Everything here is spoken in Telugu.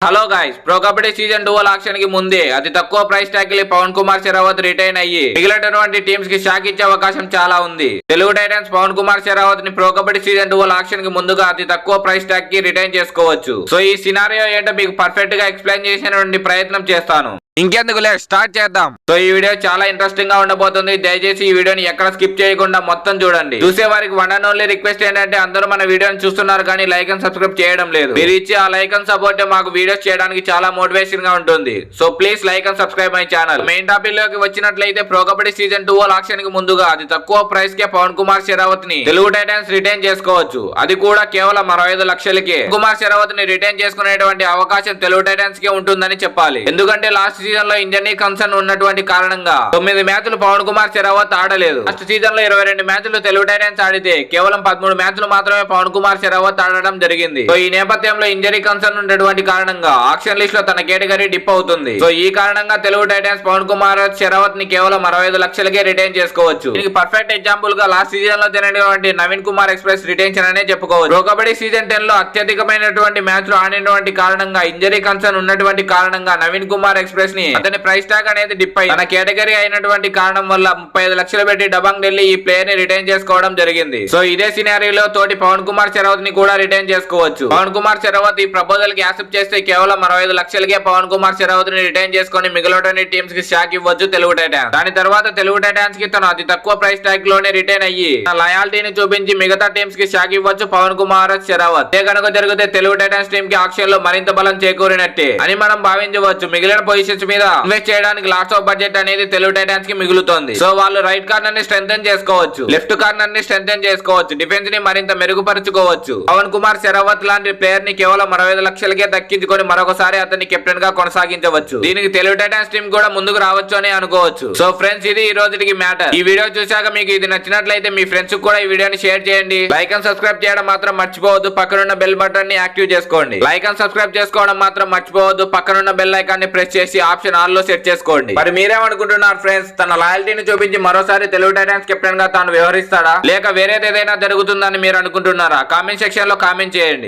Hello guys, pro kabaddi season 2 auction కి ముందే అతి తక్కువ ప్రైస్ ట్యాగ్ కి పవన్ కుమార్ షెరావత్ రిటైన్ అయ్యి మిగిలినటువంటి టీమ్స్ కి షాక్ ఇచ్చే అవకాశం చాలా ఉంది. తెలుగు టైటన్స్ పవన్ కుమార్ షెరావత్ ని ప్రో కబడ్డీ సీజన్ 2 ఆక్షన్ కి ముందుగా అతి తక్కువ ప్రైస్ ట్యాగ్ కి రిటైన్ చేసుకోవచ్చు. సో ఈ సినారియో ఏంటో మీకు పర్ఫెక్ట్ గా ఎక్స్ప్లెయిన్ చేసేటువంటి ప్రయత్నం చేస్తాను. ఇంకెందుకు లేట్ స్టార్ట్ చేద్దాం. సో ఈ వీడియో చాలా ఇంట్రెస్టింగ్ గా ఉండబోతుంది. దయచేసి ఈ వీడియోని ఎక్కడ స్కిప్ చేయకుండా మొత్తం చూడండి. చూసే వారికి వన్ అండ్ ఓన్లీ రిక్వెస్ట్ ఏంటంటే అందరూ మన వీడియోని చూస్తున్నారు కానీ లైక్ అండ్ సబ్స్క్రైబ్ చేయడం లేదు. మీరు ఇచ్చే ఆ లైక్ అండ్ సపోర్ట్ మాకు వీడియోస్ చేయడానికి చాలా మోటివేషన్ గా ఉంటుంది. So please like and subscribe my channel. Main topic లోకి వచ్చినట్లయితే ప్రో కబడ్డీ సీజన్ 2 ఆక్షన్ కి ముందుగా అతి తక్కువ ప్రైస్ కే పవన్ కుమార్ షెరావత్ ని తెలుగు టైటన్స్ రిటైన్ చేసుకోవచ్చు. అది కూడా కేవలం 65 లక్షలకే కుమార్ షెరావత్ ని రిటైన్ చేసుకునేటువంటి అవకాశం తెలుగు టైటన్స్ కే ఉంటుందని చెప్పాలి. ఎందుకంటే లాస్ట్ సీజన్ లో ఇంజరీ కన్సర్న్ ఉన్నటువంటి కారణంగా 9 మ్యాచ్లు పవన్ కుమార్ షెరావత్ ఆడలేదు. లాస్ట్ సీజన్ లో 22 మ్యాచ్లు తెలుగు టైటన్స్ ఆడితే కేవలం 13 మ్యాచ్లు మాత్రమే పవన్ కుమార్ షెరావత్ ఆడడం జరిగింది. సో ఈ నేపథ్యంలో ఇంజరీ కన్సర్న్ ఉన్నటువంటి కారణంగా ఆక్షన్ లిస్ట్ లో తన కేటగిరీ డిప్ అవుతుంది. సో ఈ కారణంగా తెలుగు టైటన్స్ పవన్ కుమార్ షెరావత్ ని కేవలం 65 లక్షలకే రిటైన్ చేసుకోవచ్చు. దీనికి పర్ఫెక్ట్ ఎగ్జాంపుల్ గా లాస్ట్ సీజన్ లో జరిగినటువంటి నవీన్ కుమార్ ఎక్స్ప్రెస్ రిటెన్షన్ అనే చెప్పుకోవచ్చు. ప్రో కబడ్డీ సీజన్ 10 లో అత్యధికమైనటువంటి మ్యాచ్లు ఆడినటువంటి కారణంగా ఇంజరీ కన్సర్న్ ఉన్నటువంటి కారణంగా నవీన్ కుమార్ ఎక్స్ప్రెస్ ని అతని ప్రైస్ ట్యాగ్ అనేది డిప్ అయి తన కేటగిరీ అయినటువంటి కారణం వల్ల 35 లక్షలు పెట్టి డబాంగ్ ఢిల్లీ ఈ ప్లేయర్ ని రిటైన్ చేసుకోవడం జరిగింది. సో ఇదే సినారీలో తోటి పవన్ కుమార్ షెరావత్ ని కూడా రిటైన్ చేసుకోవచ్చు. పవన్ కుమార్ షెరావత్ ఈ ప్రపోజల్ కి యాక్సెప్ట్ చేస్తే కేవలం 65 లక్షలకే పవన్ కుమార్ షెరావత్ ని రిటైన్ చేసుకుని మిగిలిన టీమ్స్ కి షాక్ ఇవ్వచ్చు తెలుగు టైటన్స్. దాని తర్వాత తెలుగు టైటన్స్ కి తను అతి తక్కువ ప్రైస్ ట్యాగ్ లోనే రిటైన్ అయ్యి తన లయాలిటీని చూపించి మిగతా టీమ్స్ కి షాక్ ఇవ్వచ్చు పవన్ కుమార్ షెరావత్. అదే కనుక జరిగితే తెలుగు టైటన్స్ టీమ్ కి ఆక్షన్ లో మరింత బలం చేకూరినట్టే అని మనం భావించవచ్చు. మిగిలిన పొజిషన్స్ మీద ఇన్వెస్ట్ చేయడానికి లాట్స్ ఆఫ్ బడ్జెట్ అనేది తెలుగు టైటన్స్ కి మిగులుతుంది. సో వాళ్ళు రైట్ కార్నర్ ని స్ట్రెంథెన్ చేసుకోవచ్చు, లెఫ్ట్ కార్నర్ ని స్ట్రెంథెన్ చేసుకోవచ్చు, డిఫెన్స్ ని మరింత మెరుగుపరుచుకోవచ్చు. పవన్ కుమార్ షెరావత్ లాంటి ప్లేయర్ ని కేవలం 65 లక్షలకే దక్కించుకొని మరొకసారి అతన్ని కెప్టెన్ గా కొనసాగించవచ్చు. దీనికి తెలుగు టైటన్స్ టీమ్ కూడా ముందుకు రావచ్చు అని అనుకోవచ్చు. సో ఫ్రెండ్స్, ఇది ఈ రోజుకి మ్యాటర్. ఈ వీడియో చూశాక మీకు ఇది నచ్చినట్లయితే మీ ఫ్రెండ్స్ కూడా ఈ వీడియోని షేర్ చేయండి. లైక్ అండ్ సబ్స్క్రైబ్ చేయడం మాత్రం మర్చిపోవద్దు. పక్కనున్న బెల్ బటన్ ని యాక్టివ్ చేసుకోండి. లైక్ అండ్ సబ్స్క్రైబ్ చేసుకోవడం మాత్రం మర్చిపోవద్దు. పక్కనున్న బెల్ ఐకాన్ ని ప్రెస్ చేసి ఆప్షన్ ఆల్ లో సెట్ చేసుకోండి. మరి మీరేమనుకుంటున్నారు ఫ్రెండ్స్? తన లాయల్టీని చూపించి మరోసారి తెలుగు టైటన్స్ కెప్టెన్ గా తాను వ్యవహరిస్తాడా, లేక వేరేదేదైనా జరుగుతుందని మీరు అనుకుంటున్నారా? కామెంట్ సెక్షన్ లో కామెంట్ చేయండి.